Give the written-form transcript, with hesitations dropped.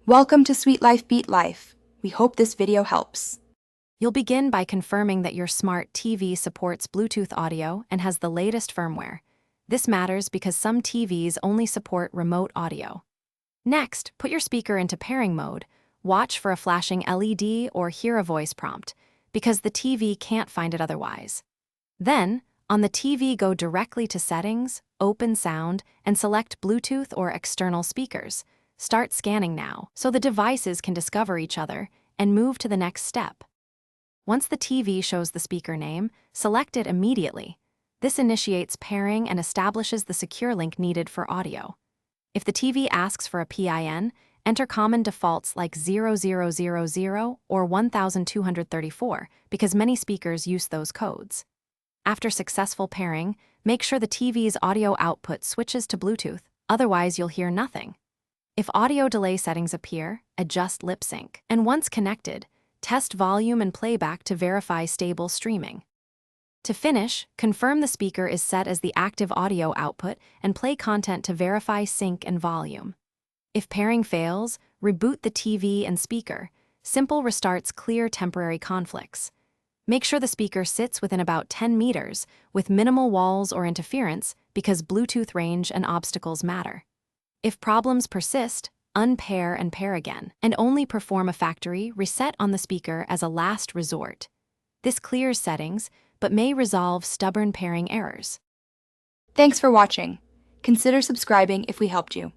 Welcome to Sweet Life Beat Life. We hope this video helps. You'll begin by confirming that your smart TV supports Bluetooth audio and has the latest firmware. This matters because some TVs only support remote audio. Next, put your speaker into pairing mode, watch for a flashing LED or hear a voice prompt, because the TV can't find it otherwise. Then, on the TV, go directly to Settings, Open Sound, and select Bluetooth or external speakers. Start scanning now, so the devices can discover each other and move to the next step. Once the TV shows the speaker name, select it immediately. This initiates pairing and establishes the secure link needed for audio. If the TV asks for a PIN, enter common defaults like 0000 or 1234 because many speakers use those codes. After successful pairing, make sure the TV's audio output switches to Bluetooth, otherwise you'll hear nothing. If audio delay settings appear, adjust lip sync. And once connected, test volume and playback to verify stable streaming. To finish, confirm the speaker is set as the active audio output and play content to verify sync and volume. If pairing fails, reboot the TV and speaker. Simple restarts clear temporary conflicts. Make sure the speaker sits within about 10 meters with minimal walls or interference because Bluetooth range and obstacles matter. If problems persist, unpair and pair again, and only perform a factory reset on the speaker as a last resort. This clears settings, but may resolve stubborn pairing errors. Thanks for watching. Consider subscribing if we helped you.